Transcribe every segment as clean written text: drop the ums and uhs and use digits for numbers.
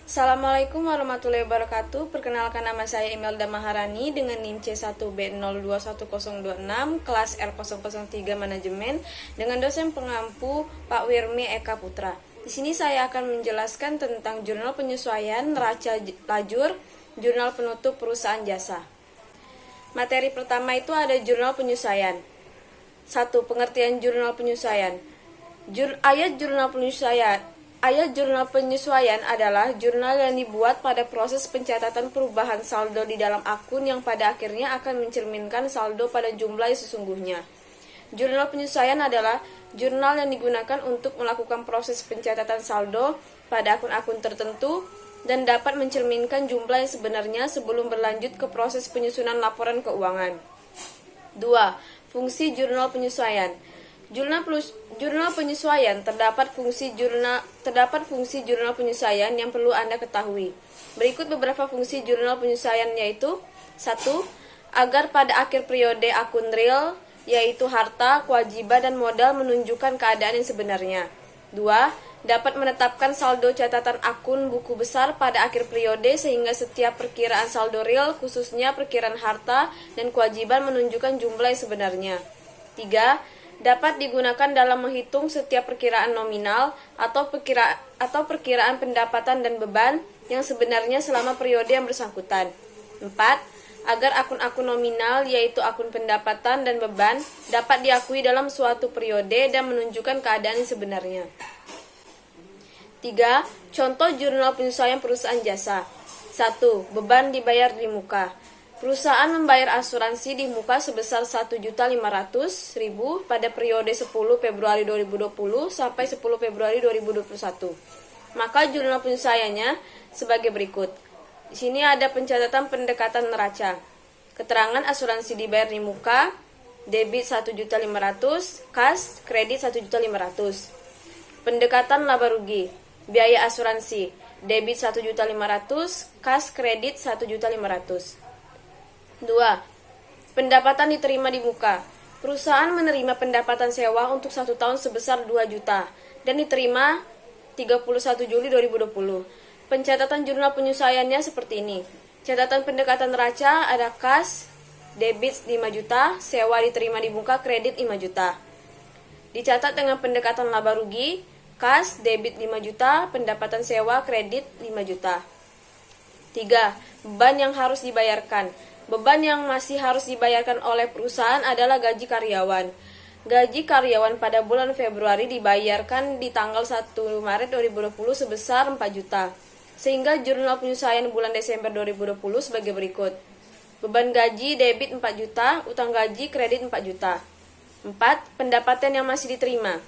Assalamualaikum warahmatullahi wabarakatuh. Perkenalkan, nama saya Imelda Maharani dengan NIM C1B021026 kelas R003 Manajemen dengan dosen pengampu Pak Wirmi Eka Putra. Di sini saya akan menjelaskan tentang jurnal penyesuaian neraca lajur, jurnal penutup perusahaan jasa. Materi pertama itu ada jurnal penyesuaian. 1. Pengertian jurnal penyesuaian. Ayat jurnal penyesuaian adalah jurnal yang dibuat pada proses pencatatan perubahan saldo di dalam akun yang pada akhirnya akan mencerminkan saldo pada jumlah yang sesungguhnya. Jurnal penyesuaian adalah jurnal yang digunakan untuk melakukan proses pencatatan saldo pada akun-akun tertentu dan dapat mencerminkan jumlah yang sebenarnya sebelum berlanjut ke proses penyusunan laporan keuangan. 2. Fungsi jurnal penyesuaian. Jurnal penyesuaian terdapat fungsi jurnal penyesuaian yang perlu Anda ketahui. Berikut beberapa fungsi jurnal penyesuaian, yaitu 1. Agar pada akhir periode akun real, yaitu harta, kewajiban, dan modal menunjukkan keadaan yang sebenarnya. 2. Dapat menetapkan saldo catatan akun buku besar pada akhir periode sehingga setiap perkiraan saldo real, khususnya perkiraan harta dan kewajiban, menunjukkan jumlah yang sebenarnya. 3. Dapat digunakan dalam menghitung setiap perkiraan nominal atau perkiraan pendapatan dan beban yang sebenarnya selama periode yang bersangkutan. 4. Agar akun-akun nominal, yaitu akun pendapatan dan beban, dapat diakui dalam suatu periode dan menunjukkan keadaan yang sebenarnya. 3. Contoh jurnal penyesuaian perusahaan jasa. 1. Beban dibayar di muka. Perusahaan membayar asuransi di muka sebesar Rp1.500.000 pada periode 10 Februari 2020 sampai 10 Februari 2021. Maka jurnal penyesuaiannya sebagai berikut. Di sini ada pencatatan pendekatan neraca. Keterangan asuransi dibayar di muka, debit Rp1.500.000, kas, kredit Rp1.500.000. Pendekatan laba rugi. Biaya asuransi, debit Rp1.500.000, kas, kredit Rp1.500.000. 2. Pendapatan diterima di muka. Perusahaan menerima pendapatan sewa untuk 1 tahun sebesar 2 juta dan diterima 31 Juli 2020. Pencatatan jurnal penyesuaiannya seperti ini. Catatan pendekatan neraca ada kas, debit 5 juta, sewa diterima di muka, kredit 5 juta. Dicatat dengan pendekatan laba rugi, kas, debit 5 juta, pendapatan sewa, kredit 5 juta. 3. Beban yang harus dibayarkan. Beban yang masih harus dibayarkan oleh perusahaan adalah gaji karyawan. Gaji karyawan pada bulan Februari dibayarkan di tanggal 1 Maret 2020 sebesar 4 juta. Sehingga jurnal penyesuaian bulan Desember 2020 sebagai berikut. Beban gaji debit 4 juta, utang gaji kredit 4 juta. 4. Pendapatan yang masih diterima.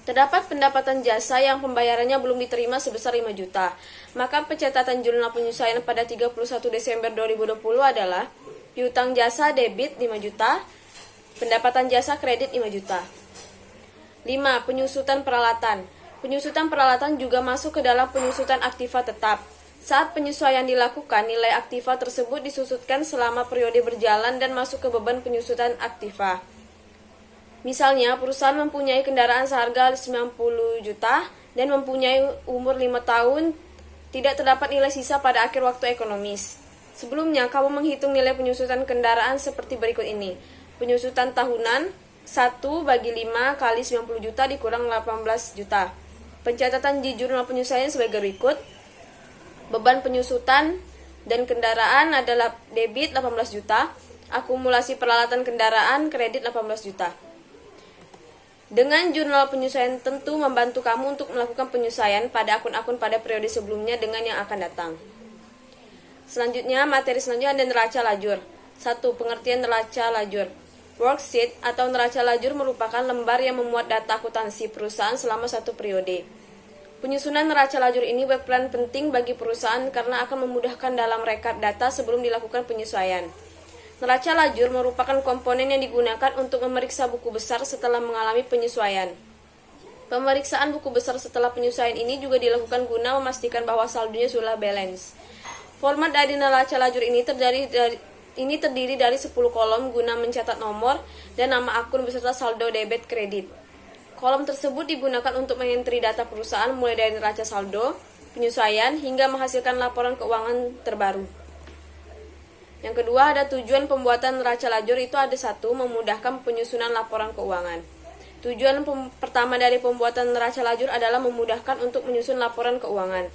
Terdapat pendapatan jasa yang pembayarannya belum diterima sebesar 5 juta. Maka pencatatan jurnal penyesuaian pada 31 Desember 2020 adalah piutang jasa debit 5 juta, pendapatan jasa kredit 5 juta. 5. Penyusutan peralatan. Penyusutan peralatan juga masuk ke dalam penyusutan aktiva tetap. Saat penyesuaian dilakukan, nilai aktiva tersebut disusutkan selama periode berjalan dan masuk ke beban penyusutan aktiva. Misalnya, perusahaan mempunyai kendaraan seharga 90 juta dan mempunyai umur 5 tahun, tidak terdapat nilai sisa pada akhir waktu ekonomis. Sebelumnya, kamu menghitung nilai penyusutan kendaraan seperti berikut ini. Penyusutan tahunan, 1 bagi 5 kali 90 juta dikurang 18 juta. Pencatatan di jurnal penyesuaian sebagai berikut. Beban penyusutan dan kendaraan adalah debit 18 juta, akumulasi peralatan kendaraan, kredit 18 juta. Dengan jurnal penyesuaian tentu membantu kamu untuk melakukan penyesuaian pada akun-akun pada periode sebelumnya dengan yang akan datang. Selanjutnya, materi selanjutnya ada neraca lajur. 1. Pengertian neraca lajur. Worksheet atau neraca lajur merupakan lembar yang memuat data akuntansi perusahaan selama satu periode. Penyusunan neraca lajur ini berperan penting bagi perusahaan karena akan memudahkan dalam rekap data sebelum dilakukan penyesuaian. Neraca lajur merupakan komponen yang digunakan untuk memeriksa buku besar setelah mengalami penyesuaian. Pemeriksaan buku besar setelah penyesuaian ini juga dilakukan guna memastikan bahwa saldonya sudah balance. Format dari neraca lajur ini terdiri dari 10 kolom guna mencatat nomor dan nama akun beserta saldo debit kredit. Kolom tersebut digunakan untuk mengentri data perusahaan mulai dari neraca saldo, penyesuaian, hingga menghasilkan laporan keuangan terbaru. Yang kedua, ada tujuan pembuatan neraca lajur, itu ada satu, memudahkan penyusunan laporan keuangan. Tujuan pertama dari pembuatan neraca lajur adalah memudahkan untuk menyusun laporan keuangan.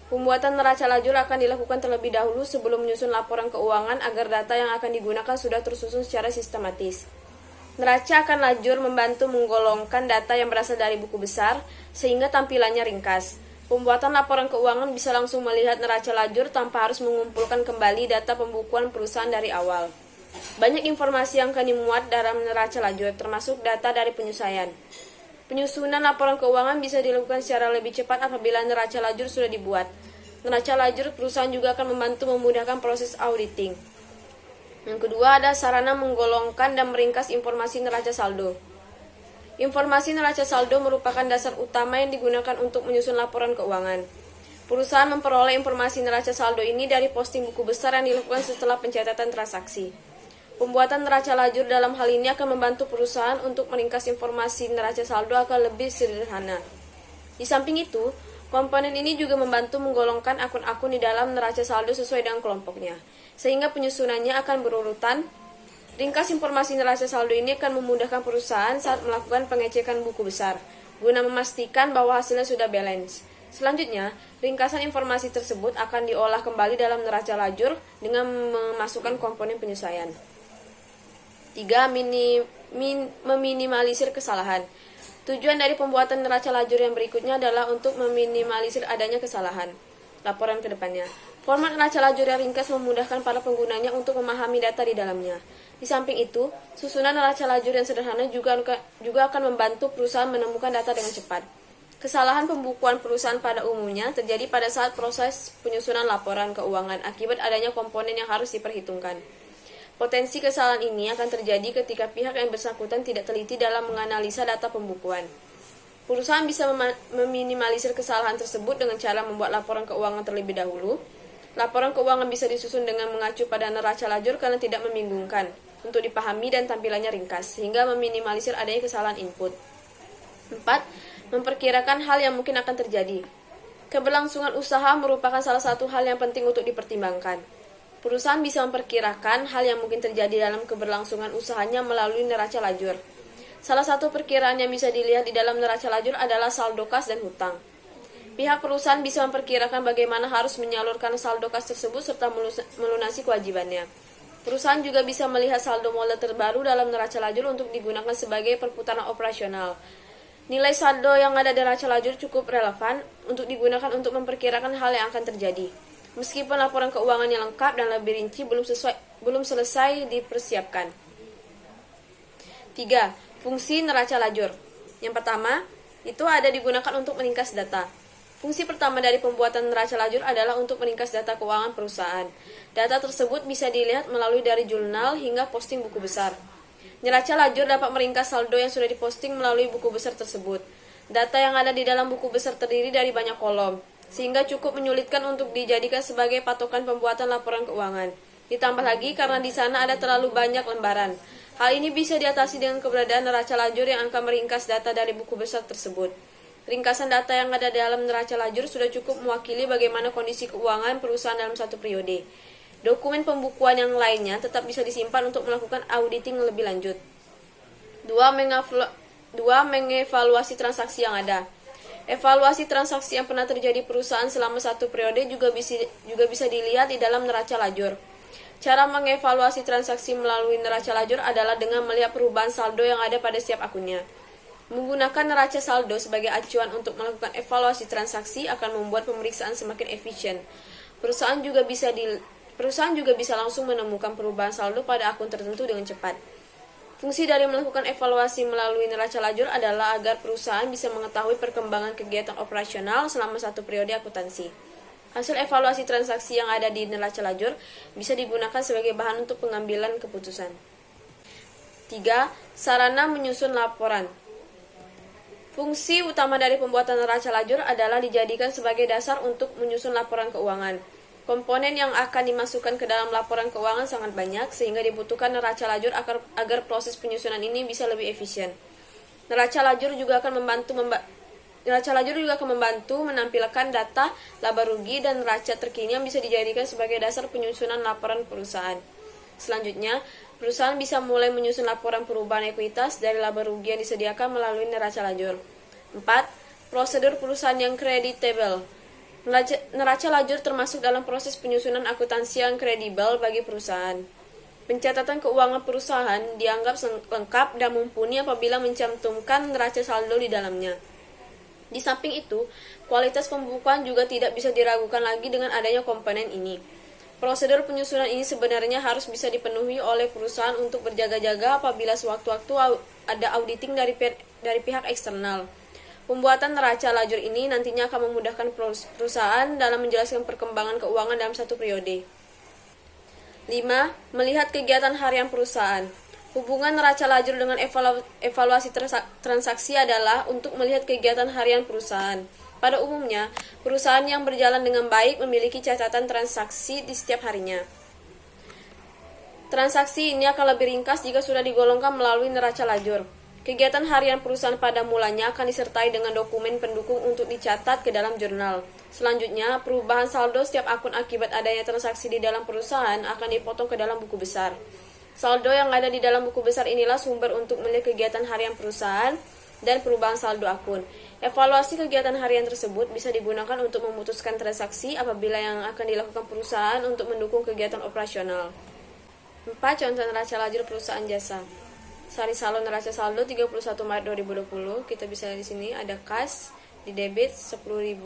Pembuatan neraca lajur akan dilakukan terlebih dahulu sebelum menyusun laporan keuangan agar data yang akan digunakan sudah tersusun secara sistematis. Neraca akan lajur membantu menggolongkan data yang berasal dari buku besar sehingga tampilannya ringkas. Pembuatan laporan keuangan bisa langsung melihat neraca lajur tanpa harus mengumpulkan kembali data pembukuan perusahaan dari awal. Banyak informasi yang akan dimuat dalam neraca lajur, termasuk data dari penyesuaian. Penyusunan laporan keuangan bisa dilakukan secara lebih cepat apabila neraca lajur sudah dibuat. Neraca lajur perusahaan juga akan membantu memudahkan proses auditing. Yang kedua, ada sarana menggolongkan dan meringkas informasi neraca saldo. Informasi neraca saldo merupakan dasar utama yang digunakan untuk menyusun laporan keuangan. Perusahaan memperoleh informasi neraca saldo ini dari posting buku besar yang dilakukan setelah pencatatan transaksi. Pembuatan neraca lajur dalam hal ini akan membantu perusahaan untuk meringkas informasi neraca saldo akan lebih sederhana. Di samping itu, komponen ini juga membantu menggolongkan akun-akun di dalam neraca saldo sesuai dengan kelompoknya, sehingga penyusunannya akan berurutan. Ringkas informasi neraca saldo ini akan memudahkan perusahaan saat melakukan pengecekan buku besar, guna memastikan bahwa hasilnya sudah balance. Selanjutnya, ringkasan informasi tersebut akan diolah kembali dalam neraca lajur dengan memasukkan komponen penyesuaian. 3. Meminimalisir kesalahan. Tujuan dari pembuatan neraca lajur yang berikutnya adalah untuk meminimalisir adanya kesalahan laporan ke depannya. Format neraca lajur yang ringkas memudahkan para penggunanya untuk memahami data di dalamnya. Di samping itu, susunan neraca lajur yang sederhana juga akan membantu perusahaan menemukan data dengan cepat. Kesalahan pembukuan perusahaan pada umumnya terjadi pada saat proses penyusunan laporan keuangan akibat adanya komponen yang harus diperhitungkan. Potensi kesalahan ini akan terjadi ketika pihak yang bersangkutan tidak teliti dalam menganalisa data pembukuan. Perusahaan bisa meminimalisir kesalahan tersebut dengan cara membuat laporan keuangan terlebih dahulu. Laporan keuangan bisa disusun dengan mengacu pada neraca lajur karena tidak membingungkan untuk dipahami dan tampilannya ringkas, sehingga meminimalisir adanya kesalahan input. 4. Memperkirakan hal yang mungkin akan terjadi. Keberlangsungan usaha merupakan salah satu hal yang penting untuk dipertimbangkan. Perusahaan bisa memperkirakan hal yang mungkin terjadi dalam keberlangsungan usahanya melalui neraca lajur. Salah satu perkiraan yang bisa dilihat di dalam neraca lajur adalah saldo kas dan hutang. Pihak perusahaan bisa memperkirakan bagaimana harus menyalurkan saldo kas tersebut serta melunasi kewajibannya. Perusahaan juga bisa melihat saldo modal terbaru dalam neraca lajur untuk digunakan sebagai perputaran operasional. Nilai saldo yang ada di neraca lajur cukup relevan untuk digunakan untuk memperkirakan hal yang akan terjadi. Meskipun laporan keuangan yang lengkap dan lebih rinci belum selesai dipersiapkan. 3. Fungsi neraca lajur. Yang pertama, itu ada digunakan untuk meringkas data. Fungsi pertama dari pembuatan neraca lajur adalah untuk meringkas data keuangan perusahaan. Data tersebut bisa dilihat melalui dari jurnal hingga posting buku besar. Neraca lajur dapat meringkas saldo yang sudah diposting melalui buku besar tersebut. Data yang ada di dalam buku besar terdiri dari banyak kolom, sehingga cukup menyulitkan untuk dijadikan sebagai patokan pembuatan laporan keuangan. Ditambah lagi karena di sana ada terlalu banyak lembaran. Hal ini bisa diatasi dengan keberadaan neraca lajur yang akan meringkas data dari buku besar tersebut. Ringkasan data yang ada dalam neraca lajur sudah cukup mewakili bagaimana kondisi keuangan perusahaan dalam satu periode. Dokumen pembukuan yang lainnya tetap bisa disimpan untuk melakukan auditing lebih lanjut. 2. Mengevaluasi transaksi yang ada. Evaluasi transaksi yang pernah terjadi perusahaan selama satu periode juga bisa dilihat di dalam neraca lajur. Cara mengevaluasi transaksi melalui neraca lajur adalah dengan melihat perubahan saldo yang ada pada setiap akunnya. Menggunakan neraca saldo sebagai acuan untuk melakukan evaluasi transaksi akan membuat pemeriksaan semakin efisien. Perusahaan juga bisa langsung menemukan perubahan saldo pada akun tertentu dengan cepat. Fungsi dari melakukan evaluasi melalui neraca lajur adalah agar perusahaan bisa mengetahui perkembangan kegiatan operasional selama satu periode akuntansi. Hasil evaluasi transaksi yang ada di neraca lajur bisa digunakan sebagai bahan untuk pengambilan keputusan. 3. Sarana menyusun laporan. Fungsi utama dari pembuatan neraca lajur adalah dijadikan sebagai dasar untuk menyusun laporan keuangan. Komponen yang akan dimasukkan ke dalam laporan keuangan sangat banyak, sehingga dibutuhkan neraca lajur agar proses penyusunan ini bisa lebih efisien. Neraca lajur juga akan Neraca lajur juga akan membantu menampilkan data laba rugi dan neraca terkini yang bisa dijadikan sebagai dasar penyusunan laporan perusahaan. Selanjutnya, perusahaan bisa mulai menyusun laporan perubahan ekuitas dari laba rugi yang disediakan melalui neraca lajur. 4. Prosedur perusahaan yang kreditable. Neraca lajur termasuk dalam proses penyusunan akuntansi yang kredibel bagi perusahaan. Pencatatan keuangan perusahaan dianggap lengkap dan mumpuni apabila mencantumkan neraca saldo di dalamnya. Di samping itu, kualitas pembukuan juga tidak bisa diragukan lagi dengan adanya komponen ini. Prosedur penyusunan ini sebenarnya harus bisa dipenuhi oleh perusahaan untuk berjaga-jaga apabila sewaktu-waktu ada auditing dari pihak eksternal. Pembuatan neraca lajur ini nantinya akan memudahkan perusahaan dalam menjelaskan perkembangan keuangan dalam satu periode. 5. Melihat kegiatan harian perusahaan. Hubungan neraca lajur dengan evaluasi transaksi adalah untuk melihat kegiatan harian perusahaan. Pada umumnya, perusahaan yang berjalan dengan baik memiliki catatan transaksi di setiap harinya. Transaksi ini akan lebih ringkas jika sudah digolongkan melalui neraca lajur. Kegiatan harian perusahaan pada mulanya akan disertai dengan dokumen pendukung untuk dicatat ke dalam jurnal. Selanjutnya, perubahan saldo setiap akun akibat adanya transaksi di dalam perusahaan akan dipotong ke dalam buku besar. Saldo yang ada di dalam buku besar inilah sumber untuk melihat kegiatan harian perusahaan dan perubahan saldo akun. Evaluasi kegiatan harian tersebut bisa digunakan untuk memutuskan transaksi apabila yang akan dilakukan perusahaan untuk mendukung kegiatan operasional. 4. Contoh neraca lajur perusahaan jasa. Sari saldo neraca saldo 31 Maret 2020. Kita bisa lihat di sini ada kas di debit 10.800,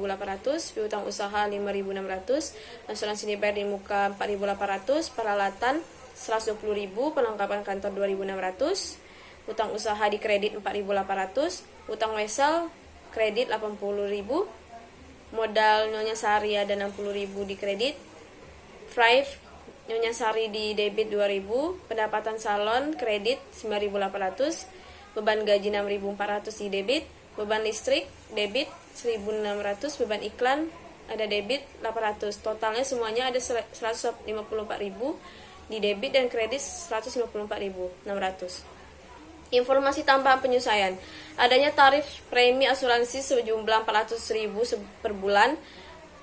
piutang usaha 5.600, asuransi dibayar di muka 4.800, peralatan 120.000, perlengkapan kantor 2.600, utang usaha di kredit 4.800, utang wesel kredit 80.000, modal Nyonya Sari ada 60.000 di kredit, Thrive Nyonya Sari di debit 2.000, pendapatan salon kredit 9.800, beban gaji 6.400 di debit, beban listrik debit 1.600, beban iklan ada debit 800. Totalnya semuanya ada 154.000 di debit dan kredit 154.600. Informasi tambahan penyesuaian. Adanya tarif premi asuransi sejumlah 400.000 per bulan.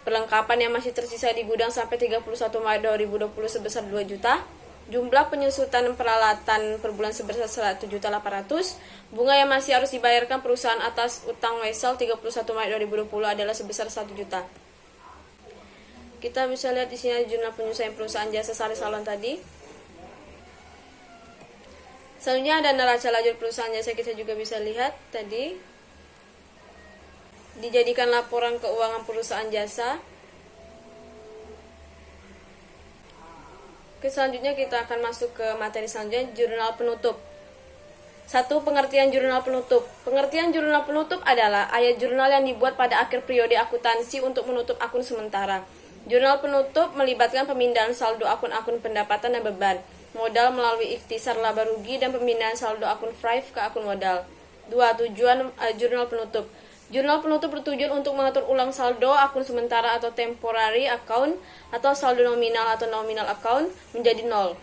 Perlengkapan yang masih tersisa di gudang sampai 31 Maret 2020 sebesar 2 juta. Jumlah penyusutan peralatan per bulan sebesar 1.800.000. Bunga yang masih harus dibayarkan perusahaan atas utang wesel 31 Maret 2020 adalah sebesar 1 juta. Kita bisa lihat di sini jurnal penyesuaian perusahaan jasa Sari Salon tadi. Selanjutnya ada neraca lajur perusahaan jasa, kita juga bisa lihat tadi. Dijadikan laporan keuangan perusahaan jasa. Oke, selanjutnya kita akan masuk ke materi selanjutnya, jurnal penutup. 1. Pengertian jurnal penutup. Pengertian jurnal penutup adalah ayat jurnal yang dibuat pada akhir periode akuntansi untuk menutup akun sementara. Jurnal penutup melibatkan pemindahan saldo akun-akun pendapatan dan beban, modal melalui ikhtisar laba rugi, dan pemindahan saldo akun Thrive ke akun modal. 2. Tujuan jurnal penutup. Jurnal penutup bertujuan untuk mengatur ulang saldo akun sementara atau temporary account atau saldo nominal atau nominal account menjadi nol.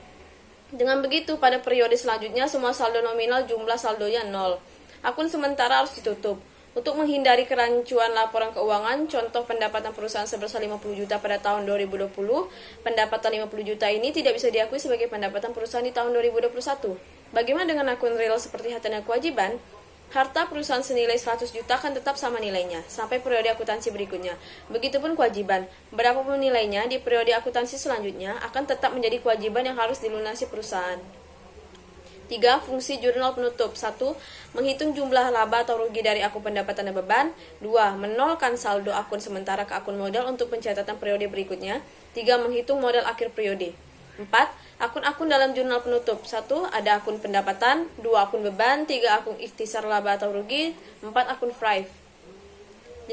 Dengan begitu, pada periode selanjutnya semua saldo nominal jumlah saldonya nol. Akun sementara harus ditutup. Untuk menghindari kerancuan laporan keuangan, contoh pendapatan perusahaan sebesar 50 juta pada tahun 2020, pendapatan 50 juta ini tidak bisa diakui sebagai pendapatan perusahaan di tahun 2021. Bagaimana dengan akun real seperti harta dan kewajiban? Harta perusahaan senilai 100 juta akan tetap sama nilainya sampai periode akuntansi berikutnya. Begitupun kewajiban, berapapun nilainya di periode akuntansi selanjutnya akan tetap menjadi kewajiban yang harus dilunasi perusahaan. 3. Fungsi jurnal penutup. 1. Menghitung jumlah laba atau rugi dari akun pendapatan dan beban. 2. Menolkan saldo akun sementara ke akun modal untuk pencatatan periode berikutnya. 3. Menghitung modal akhir periode. 4. Akun-akun dalam jurnal penutup. 1. Ada akun pendapatan. 2. Akun beban. 3. Akun ikhtisar laba atau rugi. 4. Akun Thrive.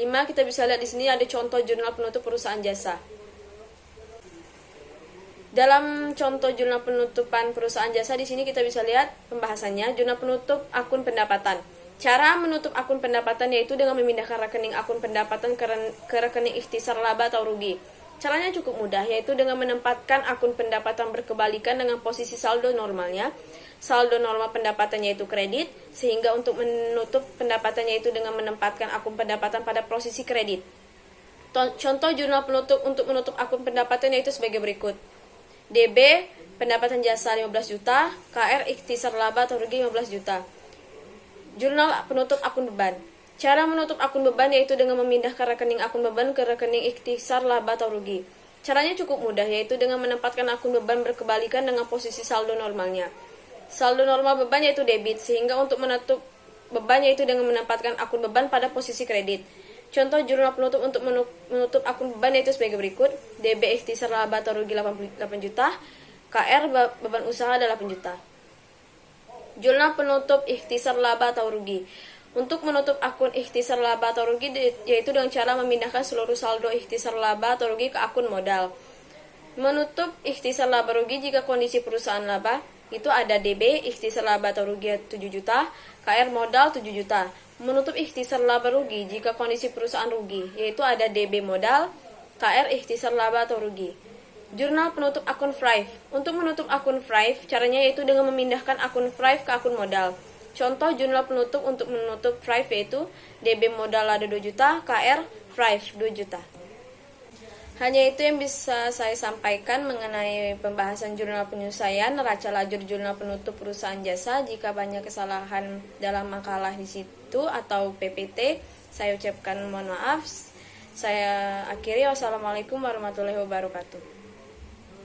5. Kita bisa lihat di sini ada contoh jurnal penutup perusahaan jasa. Dalam contoh jurnal penutupan perusahaan jasa di sini kita bisa lihat pembahasannya, jurnal penutup akun pendapatan. Cara menutup akun pendapatan yaitu dengan memindahkan rekening akun pendapatan ke rekening ikhtisar laba atau rugi. Caranya cukup mudah, yaitu dengan menempatkan akun pendapatan berkebalikan dengan posisi saldo normalnya. Saldo normal pendapatannya itu kredit, sehingga untuk menutup pendapatannya itu dengan menempatkan akun pendapatan pada posisi kredit. Contoh jurnal penutup untuk menutup akun pendapatannya itu sebagai berikut. DB, pendapatan jasa 15 juta, KR, ikhtisar laba atau rugi 15 juta. Jurnal penutup akun beban. Cara menutup akun beban yaitu dengan memindahkan rekening akun beban ke rekening ikhtisar laba atau rugi. Caranya cukup mudah, yaitu dengan menempatkan akun beban berkebalikan dengan posisi saldo normalnya. Saldo normal beban yaitu debit, sehingga untuk menutup beban yaitu dengan menempatkan akun beban pada posisi kredit. Contoh jurnal penutup untuk menutup akun beban yaitu sebagai berikut. DB ikhtisar laba atau rugi 88 juta, KR beban usaha 8 juta. Jurnal penutup ikhtisar laba atau rugi. Untuk menutup akun ikhtisar laba atau rugi yaitu dengan cara memindahkan seluruh saldo ikhtisar laba atau rugi ke akun modal. Menutup ikhtisar laba rugi jika kondisi perusahaan laba itu ada DB ikhtisar laba atau rugi 7 juta, KR modal 7 juta. Menutup ikhtisar laba rugi jika kondisi perusahaan rugi yaitu ada DB modal, KR ikhtisar laba atau rugi. Jurnal penutup akun Thrive. Untuk menutup akun Thrive, caranya yaitu dengan memindahkan akun Thrive ke akun modal. Contoh jurnal penutup untuk menutup Thrive yaitu DB modal ada 2 juta, KR Thrive 2 juta. Hanya itu yang bisa saya sampaikan mengenai pembahasan jurnal penyelesaian neraca lajur jurnal penutup perusahaan jasa. Jika banyak kesalahan dalam makalah di situ atau PPT, saya ucapkan mohon maaf. Saya akhiri, wassalamualaikum warahmatullahi wabarakatuh.